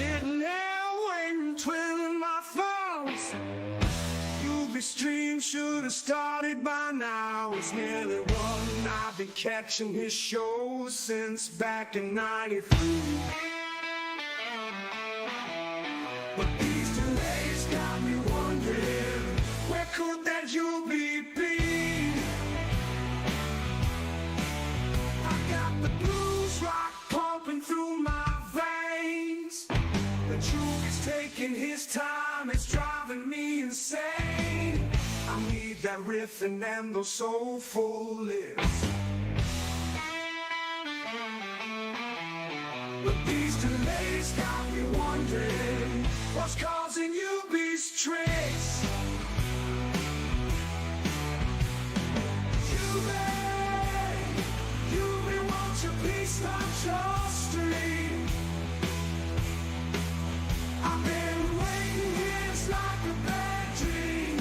sitting there waiting, twiddling my thumbs. Livestream should have started by now. It's nearly one. I've been catching his shows since back in '93. But these delays got me wondering, where could that UB be? I got the blues rock pumping through my veins. The juke is taking his time, it's driving me insane. I need that riff and them those soulful lips. But these delays got me wondering, what's causing UB's tricks? UB, won't you please stop your stream? I've been waiting here, it's like a bad dream.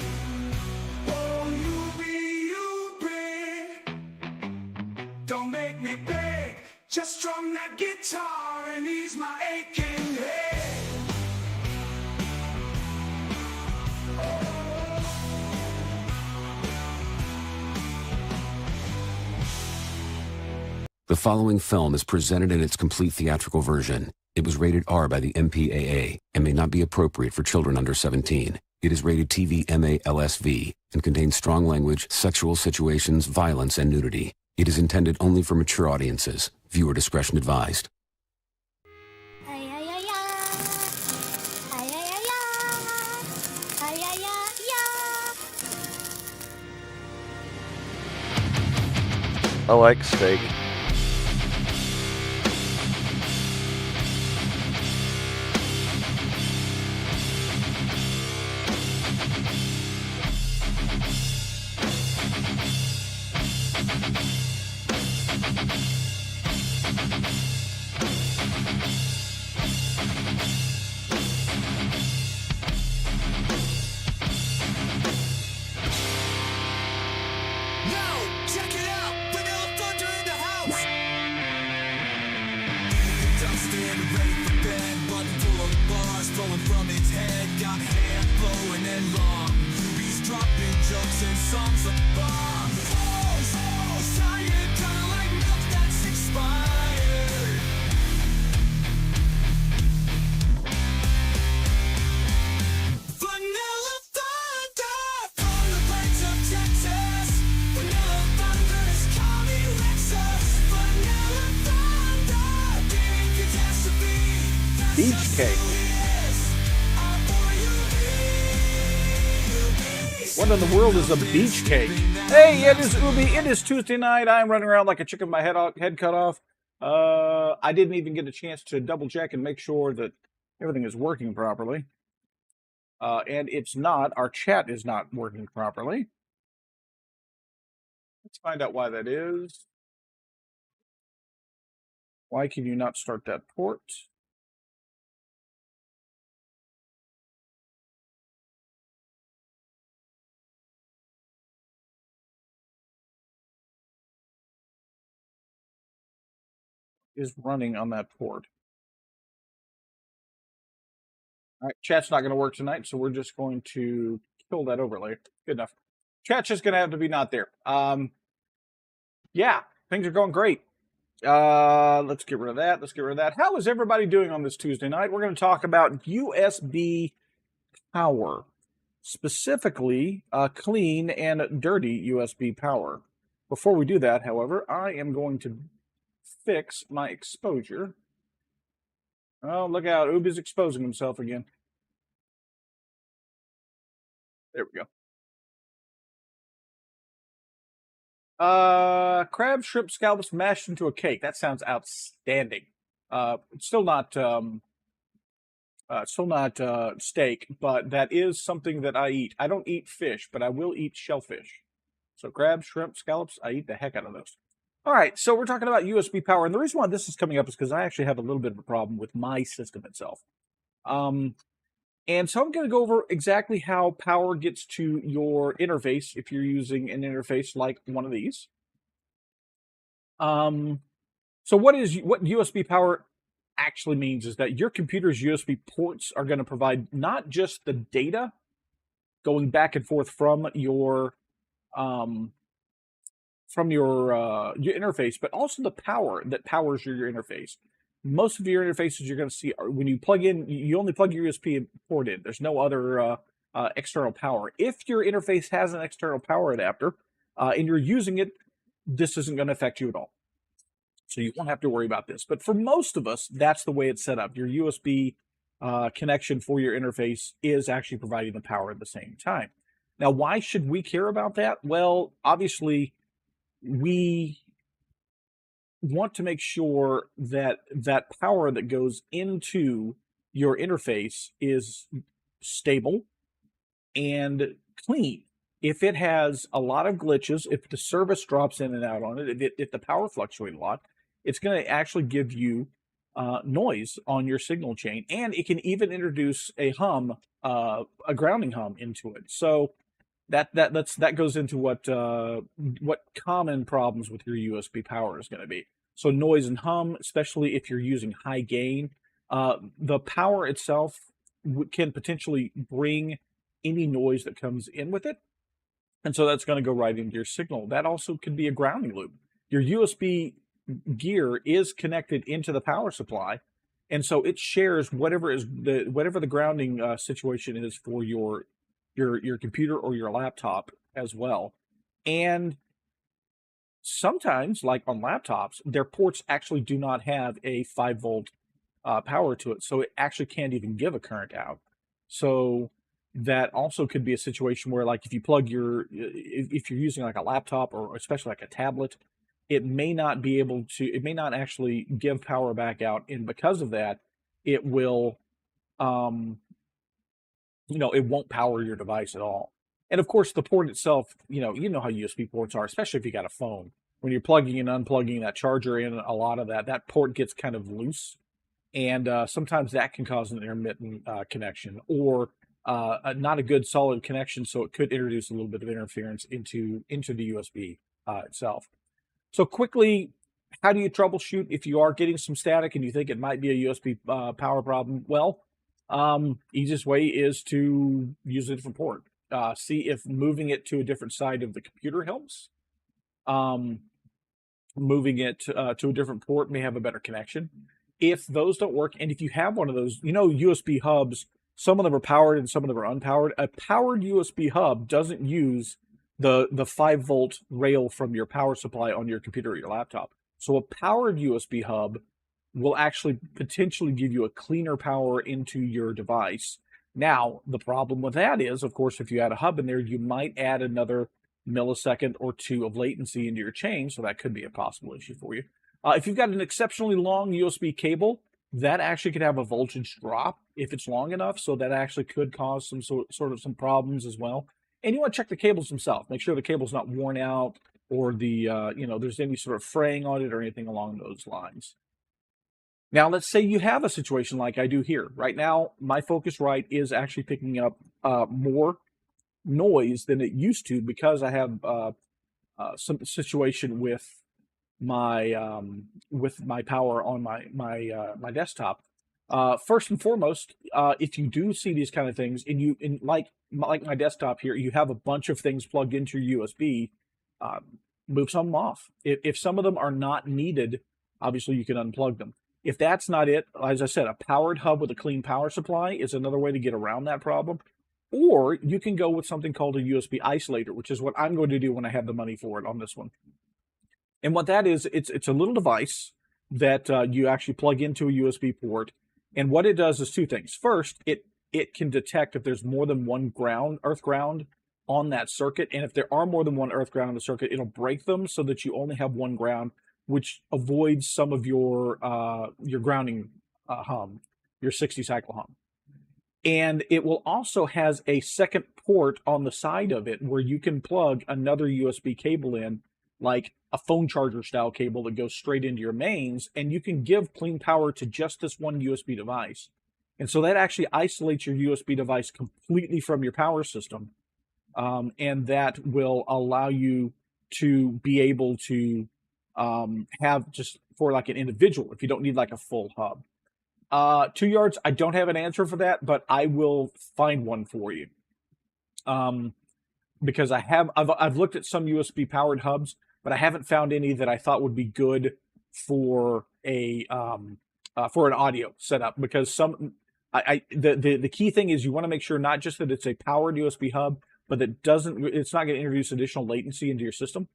Oh, UB, don't make me beg. Just strum that guitar and ease my aching head. The following film is presented in its complete theatrical version. It was rated R by the MPAA and may not be appropriate for children under 17. It is rated TV MA-LSV and contains strong language, sexual situations, violence, and nudity. It is intended only for mature audiences. Viewer discretion advised. I like steak. Flowing from its head, got hair flowing and long. UB's dropping jokes and songs of bomb. Oh, tired, kinda like milk that's expired. Vanilla thunder from the plains of Texas. Vanilla thunder is Connie Lexus. Vanilla thunder, big catastrophe. Beach cake. What in the world is a beach cake? Hey, it is Ubi. It is Tuesday night. I'm running around like a chicken with my head cut off. I didn't even get a chance to double check and make sure that everything is working properly. And it's not. Our chat is not working properly. Let's find out why that is. Why can you not start that port? Is running on that port. All right, chat's not going to work tonight, so we're just going to kill that overlay. Good enough. Chat's just going to have to be not there. Yeah, things are going great. Let's get rid of that. Let's get rid of that. How is everybody doing on this Tuesday night? We're going to talk about USB power, specifically clean and dirty USB power. Before we do that, however, I am going to fix my exposure. Oh, look out. Ubi's exposing himself again. There we go. Crab, shrimp, scallops mashed into a cake. That sounds outstanding. It's still not steak, but that is something that I eat. I don't eat fish, but I will eat shellfish. So crab, shrimp, scallops, I eat the heck out of those. All right, so we're talking about USB power, and the reason why this is coming up is because I actually have a little bit of a problem with my system itself. And so I'm going to go over exactly how power gets to your interface if you're using an interface like one of these. So what USB power actually means is that your computer's USB ports are going to provide not just the data going back and forth um, from your interface, but also the power that powers your interface. Most of your interfaces you're going to see are, when you plug in, you only plug your USB port in. There's no other external power. If your interface has an external power adapter and you're using it, this isn't going to affect you at all. So you won't have to worry about this. But for most of us, that's the way it's set up. Your USB connection for your interface is actually providing the power at the same time. Now, why should we care about that? Well, obviously, we want to make sure that that power that goes into your interface is stable and clean. If it has a lot of glitches, if the service drops in and out on it, if the power fluctuates a lot, it's going to actually give you noise on your signal chain, and it can even introduce a hum, a grounding hum into it. So that goes into what common problems with your USB power is going to be. So noise and hum, especially if you're using high gain, the power itself can potentially bring any noise that comes in with it. And so that's going to go right into your signal. That also could be a grounding loop. Your USB gear is connected into the power supply, and so it shares whatever the grounding situation is for your computer or your laptop as well. And sometimes, like on laptops, their ports actually do not have a 5-volt power to it, so it actually can't even give a current out. So that also could be a situation where, like, if you plug if you're using like a laptop or especially like a tablet, it may not actually give power back out, and because of that, it will it won't power your device at all. And of course, the port itself, you know how USB ports are, especially if you got a phone. When you're plugging and unplugging that charger in, a lot of that port gets kind of loose, and sometimes that can cause an intermittent connection or not a good solid connection. So it could introduce a little bit of interference into the USB itself. So quickly, how do you troubleshoot if you are getting some static and you think it might be a USB power problem? Well, easiest way is to use a different port. See if moving it to a different side of the computer helps. Moving it to a different port may have a better connection. If those don't work, and if you have one of those, USB hubs, some of them are powered and some of them are unpowered. A powered USB hub doesn't use the 5-volt rail from your power supply on your computer or your laptop. So a powered USB hub will actually potentially give you a cleaner power into your device. Now, the problem with that is, of course, if you add a hub in there, you might add another millisecond or two of latency into your chain, so that could be a possible issue for you. If you've got an exceptionally long USB cable, that actually could have a voltage drop if it's long enough, so that actually could cause some sort of some problems as well. And you want to check the cables themselves. Make sure the cable's not worn out or there's any sort of fraying on it or anything along those lines. Now, let's say you have a situation like I do here. Right now, my Focusrite is actually picking up more noise than it used to because I have some situation with my power on my desktop. First and foremost, if you do see these kind of things, and like my desktop here, you have a bunch of things plugged into your USB, move some off. If some of them are not needed, obviously you can unplug them. If that's not it, as I said, a powered hub with a clean power supply is another way to get around that problem. Or you can go with something called a USB isolator, which is what I'm going to do when I have the money for it on this one. And what that is, it's a little device that you actually plug into a USB port. And what it does is two things. First, it can detect if there's more than one earth ground on that circuit. And if there are more than one earth ground on the circuit, it'll break them so that you only have one ground, which avoids some of your grounding hum, your 60 cycle hum. And it will also has a second port on the side of it where you can plug another USB cable in, like a phone charger style cable that goes straight into your mains, and you can give clean power to just this one USB device. And so that actually isolates your USB device completely from your power system. And that will allow you to be able to have just for like an individual, if you don't need like a full hub. 2 yards, I don't have an answer for that, but I will find one for you. Because I've looked at some USB powered hubs, but I haven't found any that I thought would be good for a for an audio setup. Because the key thing is you want to make sure not just that it's a powered USB hub, but that it's not going to introduce additional latency into your system.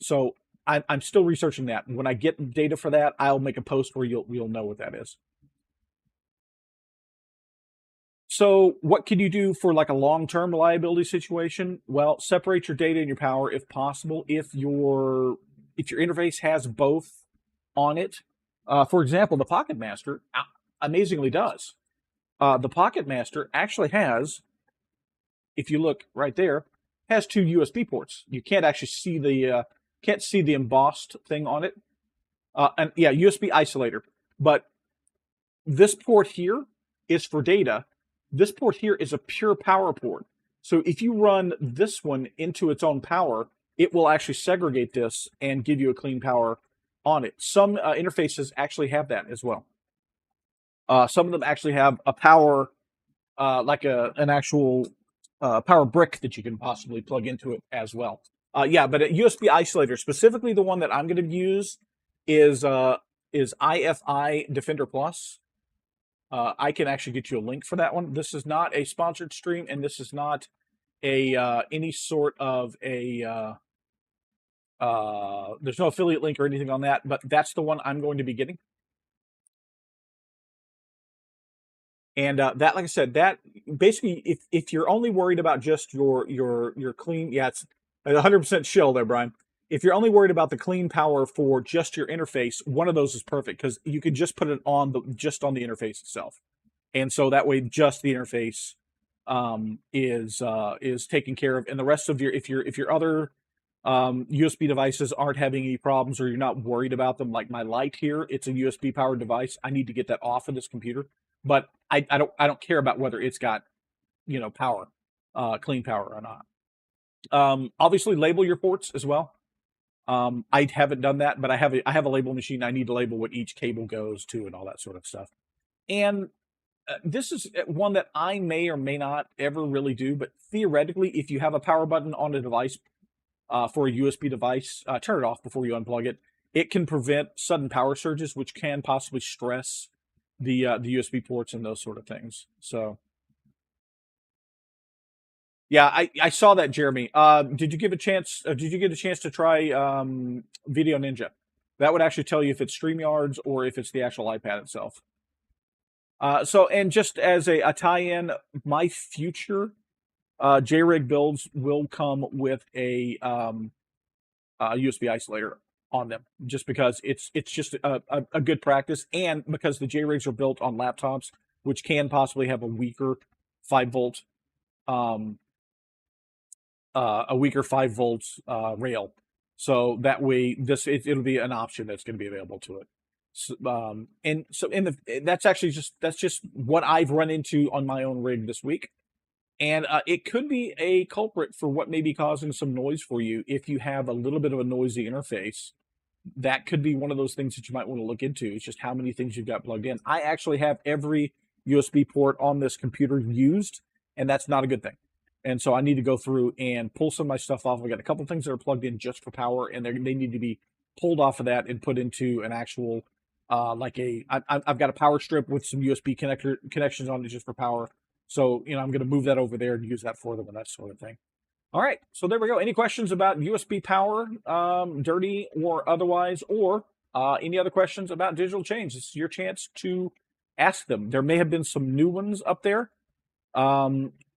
So I'm still researching that. When I get data for that, I'll make a post where you'll know what that is. So what can you do for like a long-term reliability situation? Well, separate your data and your power if possible. If your interface has both on it, for example, the Pocket Master amazingly does. The Pocket Master actually has, if you look right there, has 2 USB ports. You can't actually see the embossed thing on it. And yeah, USB isolator. But this port here is for data. This port here is a pure power port. So if you run this one into its own power, it will actually segregate this and give you a clean power on it. Some interfaces actually have that as well. Some of them actually have a power, like an actual power brick that you can possibly plug into it as well. Yeah, but a USB isolator, specifically the one that I'm going to use, is IFI Defender Plus. I can actually get you a link for that one. This is not a sponsored stream, and this is not a any sort of a there's no affiliate link or anything on that, but that's the one I'm going to be getting. And that, like I said, that basically, if you're only worried about just your clean, yeah, it's 100% shill there, Brian. If you're only worried about the clean power for just your interface, one of those is perfect because you could just put it on just on the interface itself, and so that way just the interface is taken care of, and the rest of if your other USB devices aren't having any problems or you're not worried about them, like my light here, it's a USB powered device. I need to get that off of this computer, but I don't care about whether it's got power, clean power or not. Obviously, label your ports as well. I haven't done that, but I have a label machine. I need to label what each cable goes to and all that sort of stuff. And this is one that I may or may not ever really do, but theoretically, if you have a power button on a device for a USB device, turn it off before you unplug it. It can prevent sudden power surges, which can possibly stress the USB ports and those sort of things. So. Yeah, I saw that, Jeremy. Did you get a chance to try Video Ninja? That would actually tell you if it's StreamYards or if it's the actual iPad itself. So, and just as a tie-in, my future JRig builds will come with a USB isolator on them, just because it's just a good practice, and because the JRigs are built on laptops, which can possibly have a weaker 5-volt rail. So that way, it'll be an option that's going to be available to it. So, that's just what I've run into on my own rig this week, and it could be a culprit for what may be causing some noise for you. If you have a little bit of a noisy interface, that could be one of those things that you might want to look into. It's just how many things you've got plugged in. I actually have every USB port on this computer used, and that's not a good thing. And so I need to go through and pull some of my stuff off. I got a couple things that are plugged in just for power, and they need to be pulled off of that and put into an actual, I've got a power strip with some USB connections on it just for power. So, I'm going to move that over there and use that for them and that sort of thing. All right, so there we go. Any questions about USB power, dirty or otherwise, or any other questions about digital change? This is your chance to ask them. There may have been some new ones up there.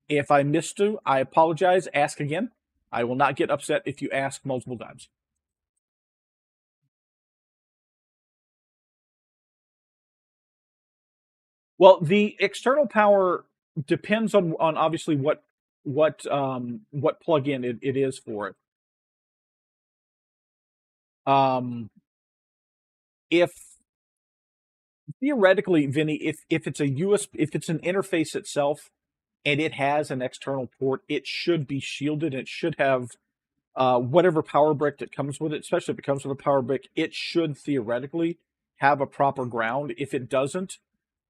If I missed you, I apologize. Ask again. I will not get upset if you ask multiple times. Well, the external power depends on obviously what plug-in it is for it. If theoretically, Vinny, if it's if it's an interface itself and it has an external port, it should be shielded. It should have whatever power brick that comes with it, especially if it comes with a power brick, it should theoretically have a proper ground. If it doesn't,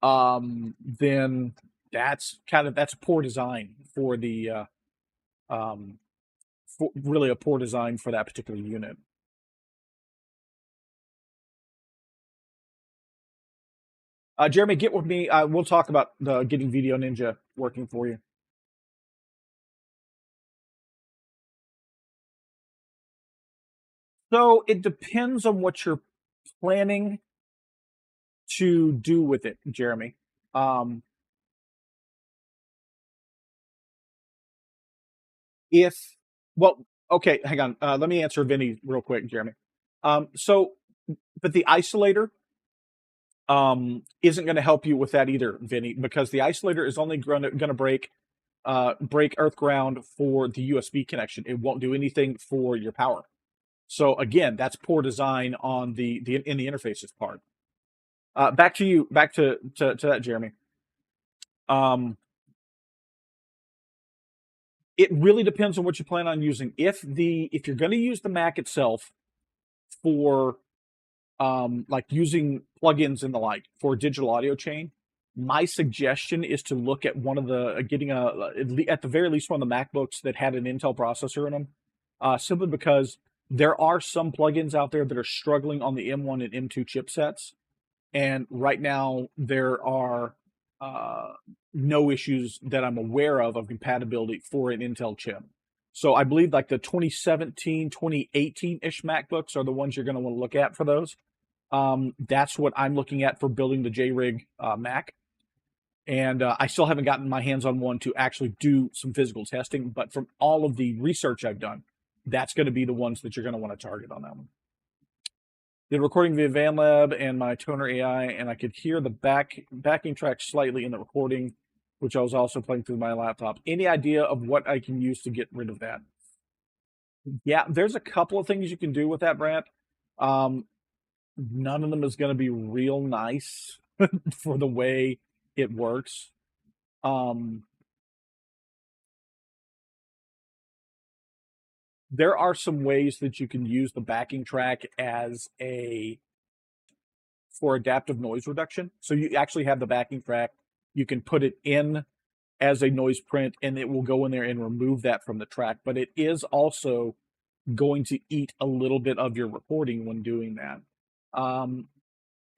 then that's poor design for the really a poor design for that particular unit. Jeremy, get with me. We'll talk about getting Video Ninja working for you. So it depends on what you're planning to do with it, Jeremy. If well, okay, hang on. Let me answer Vinny real quick, Jeremy. But the isolator isn't going to help you with that either, Vinny, because the isolator is only going to break earth ground for the USB connection. It won't do anything for your power. So again, that's poor design on the in the interfaces part. Back to you, back to that, Jeremy. It really depends on what you plan on using. If you're going to use the Mac itself for like using plugins and the like for digital audio chain, my suggestion is to look at one of the getting at the very least one of the MacBooks that had an Intel processor in them, simply because there are some plugins out there that are struggling on the M1 and M2 chipsets, and right now there are no issues that I'm aware of compatibility for an Intel chip. So I believe like the 2017, 2018-ish MacBooks are the ones you're going to want to look at for those. That's what I'm looking at for building the JRig Mac. And I still haven't gotten my hands on one to actually do some physical testing, but from all of the research I've done, that's going to be the ones that you're going to want to target on that one. Did recording via VanLab and my Toner AI, and I could hear the backing track slightly in the recording, which I was also playing through my laptop. Any idea of what I can use to get rid of that? Yeah, there's a couple of things you can do with that, Brant. None of them is going to be real nice for the way it works. There are some ways that you can use the backing track as for adaptive noise reduction. So you actually have the backing track. You can put it in as a noise print, and it will go in there and remove that from the track. But it is also going to eat a little bit of your recording when doing that.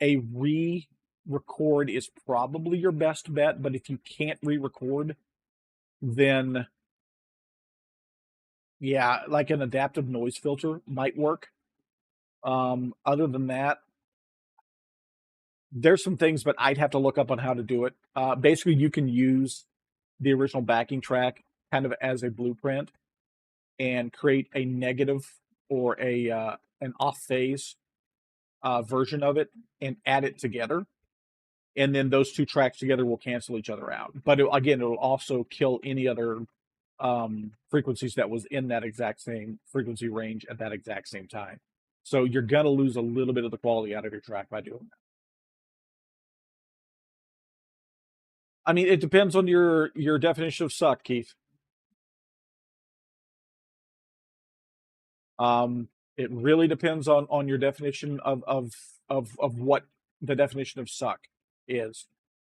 A re-record is probably your best bet, but if you can't re-record, then yeah, like an adaptive noise filter might work. Other than that, there's some things, but I'd have to look up on how to do it. Basically, you can use the original backing track kind of as a blueprint and create a negative or an off phase version of it and add it together. And then those two tracks together will cancel each other out. But again, it'll also kill any other frequencies that was in that exact same frequency range at that exact same time. So you're going to lose a little bit of the quality out of your track by doing that. I mean, it depends on your definition of suck, Keith. It really depends on your definition of what the definition of suck is.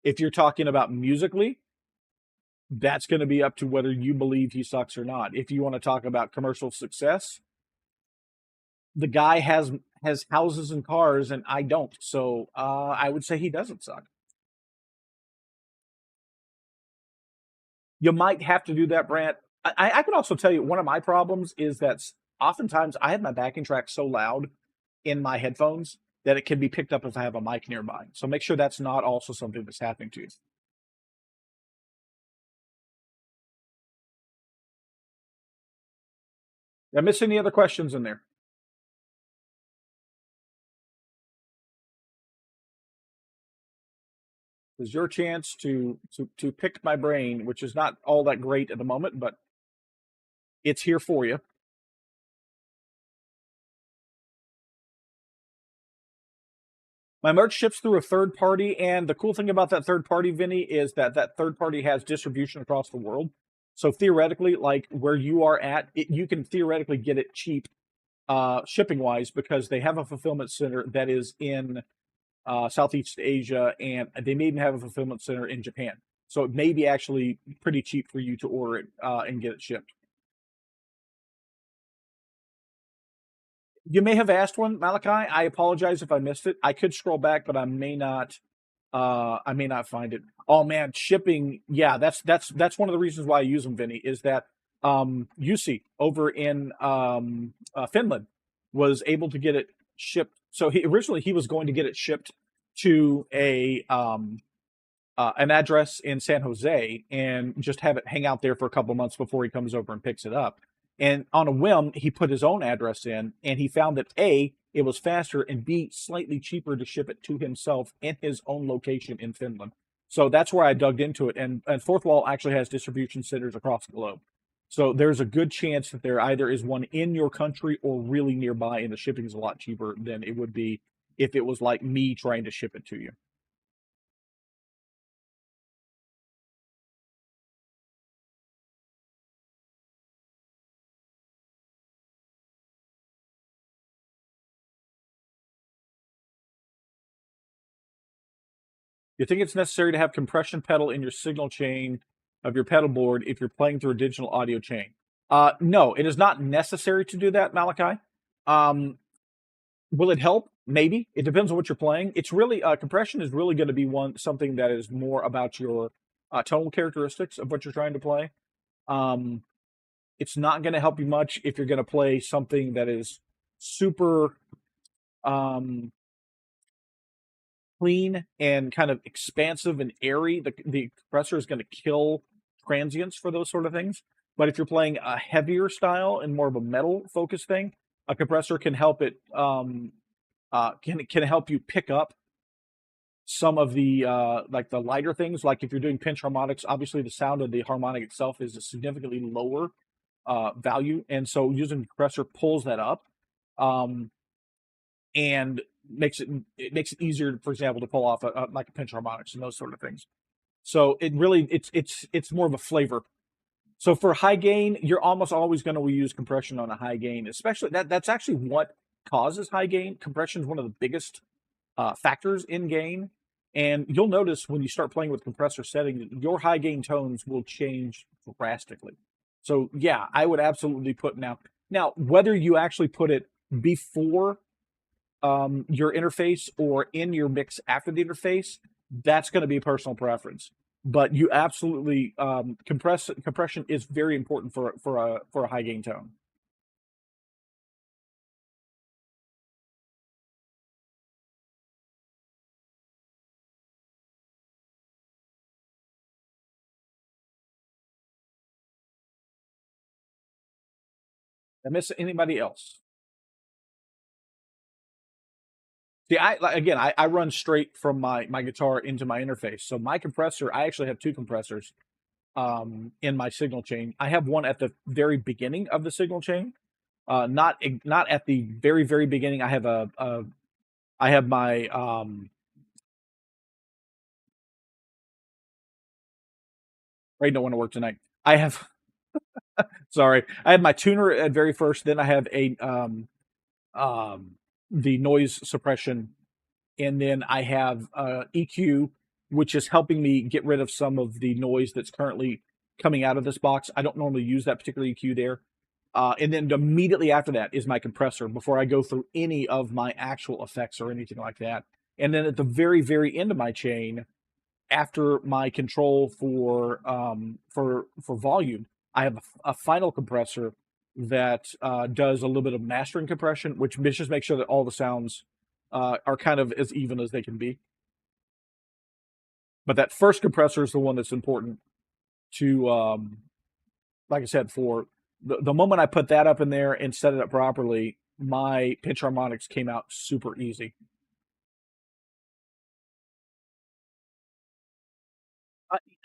If you're talking about musically, that's going to be up to whether you believe he sucks or not. If you want to talk about commercial success, the guy has houses and cars, and I don't. So I would say he doesn't suck. You might have to do that, Brant. I can also tell you one of my problems is that oftentimes I have my backing track so loud in my headphones that it can be picked up if I have a mic nearby. So make sure that's not also something that's happening to you. Did I miss any other questions in there? This is your chance to pick my brain, which is not all that great at the moment, but it's here for you. My merch ships through a third party, and the cool thing about that third party, Vinny, is that that third party has distribution across the world. So theoretically, like where you are at, you can theoretically get it cheap shipping wise because they have a fulfillment center that is in Southeast Asia, and they may even have a fulfillment center in Japan. So it may be actually pretty cheap for you to order it and get it shipped. You may have asked one, Malachi. I apologize if I missed it. I could scroll back, but I may not. I may not find it. Oh man, shipping. Yeah, that's one of the reasons why I use them, Vinny. Is that UC over in Finland was able to get it shipped. So he originally he was going to get it shipped to a an address in San Jose and just have it hang out there for a couple of months before he comes over and picks it up. And on a whim, he put his own address in, and he found that A, it was faster, and B, slightly cheaper to ship it to himself in his own location in Finland. So that's where I dug into it. And Fourth Wall actually has distribution centers across the globe. So there's a good chance that there either is one in your country or really nearby, and the shipping is a lot cheaper than it would be if it was like me trying to ship it to you. You think it's necessary to have compression pedal in your signal chain of your pedal board if you're playing through a digital audio chain? No, it is not necessary to do that, Malachi. Um, will it help? Maybe. It depends on what you're playing. It's really compression is really going to be something that is more about your tonal characteristics of what you're trying to play. Um, it's not going to help you much if you're going to play something that is super um, clean and kind of expansive and airy. The compressor is going to kill transients for those sort of things. But if you're playing a heavier style and more of a metal focused thing, a compressor can help it can help you pick up some of the like the lighter things. Like if you're doing pinch harmonics, obviously the sound of the harmonic itself is a significantly lower value, and so using the compressor pulls that up. And makes it easier, for example, to pull off like a pinch harmonics and those sort of things. So it really it's more of a flavor. So for high gain, you're almost always going to use compression on a high gain, especially that's actually what causes high gain. Compression is one of the biggest factors in gain, and you'll notice when you start playing with compressor settings, your high gain tones will change drastically. So yeah, I would absolutely put now whether you actually put it before your interface or in your mix after the interface, that's going to be personal preference. But you absolutely compression is very important for a high gain tone. I miss anybody else? See, I run straight from my guitar into my interface. So my compressor, I actually have two compressors in my signal chain. I have one at the very beginning of the signal chain, not at the very beginning. I have I have my Ray don't want to work tonight. I have sorry, I have my tuner at very first. Then I have a the noise suppression, and then I have EQ, which is helping me get rid of some of the noise that's currently coming out of this box. I don't normally use that particular EQ there. And then immediately after that is my compressor before I go through any of my actual effects or anything like that. And then at the very end of my chain, after my control for volume, I have a final compressor that does a little bit of mastering compression, which just makes sure that all the sounds are kind of as even as they can be. But that first compressor is the one that's important to, like I said, for the moment I put that up in there and set it up properly, my pinch harmonics came out super easy.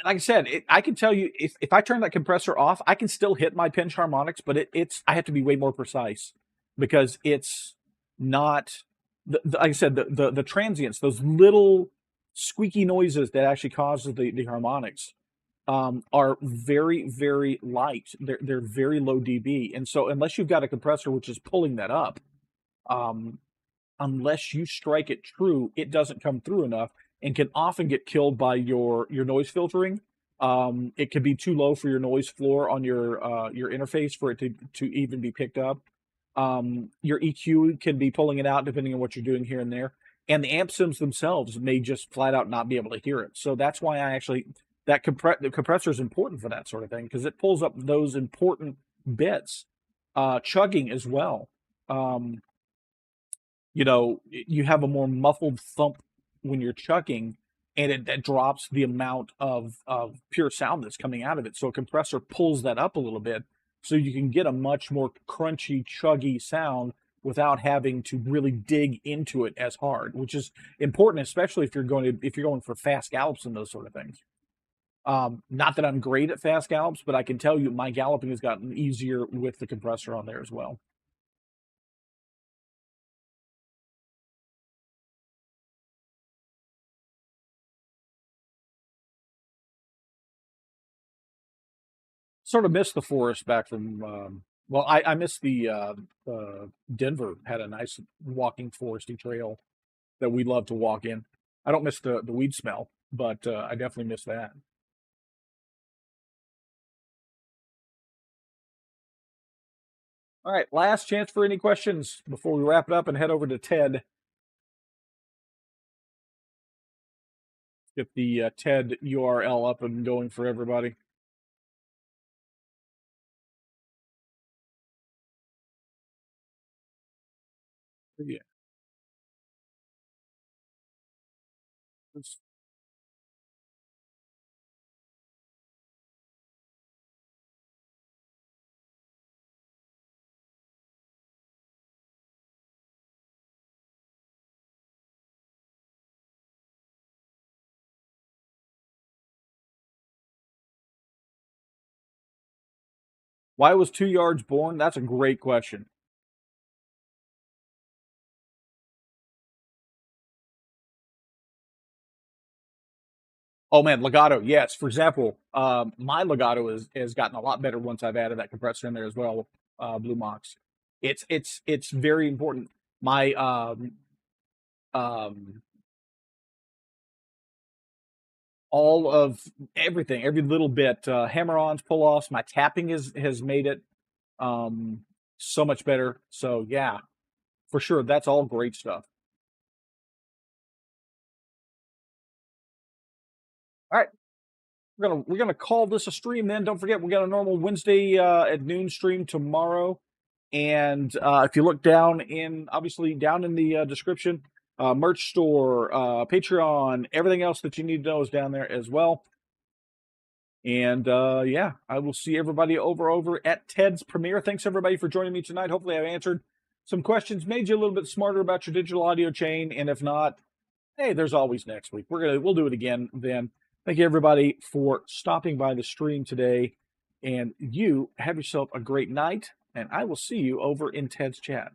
Like I said, I can tell you if I turn that compressor off, I can still hit my pinch harmonics, but it's I have to be way more precise because it's not like I said the transients, those little squeaky noises that actually causes the harmonics are very light. They're very low dB, and so unless you've got a compressor which is pulling that up, um, unless you strike it true, it doesn't come through enough and can often get killed by your noise filtering. It can be too low for your noise floor on your interface for it to even be picked up. Your EQ can be pulling it out depending on what you're doing here and there. And the amp sims themselves may just flat out not be able to hear it. So that's why the compressor is important for that sort of thing, because it pulls up those important bits. Chugging as well. You have a more muffled thump when you're chugging, and that drops the amount of pure sound that's coming out of it. So a compressor pulls that up a little bit, so you can get a much more crunchy, chuggy sound without having to really dig into it as hard, which is important, especially if you're going for fast gallops and those sort of things. Not that I'm great at fast gallops, but I can tell you my galloping has gotten easier with the compressor on there as well. Sort of missed the forest back from well, I missed the Denver had a nice walking foresty trail that we love to walk in. I don't miss the weed smell, but I definitely miss that. All right, last chance for any questions before we wrap it up and head over to Ted. Get the TED URL up and going for everybody. Yeah. Why was 2 Yards born? That's a great question. Oh man, legato, yes. For example, my legato has gotten a lot better once I've added that compressor in there as well. Blue Mox. It's very important. My um, all of everything, every little bit, hammer-ons, pull-offs. My tapping has made it so much better. So yeah, for sure, that's all great stuff. All right, we're gonna call this a stream. Then don't forget we got a normal Wednesday at noon stream tomorrow. And if you look down in the description, merch store, Patreon, everything else that you need to know is down there as well. And yeah, I will see everybody over at Ted's Premiere. Thanks everybody for joining me tonight. Hopefully I've answered some questions, made you a little bit smarter about your digital audio chain. And if not, hey, there's always next week. We'll do it again then. Thank you everybody for stopping by the stream today. And you have yourself a great night. And I will see you over in Ted's chat.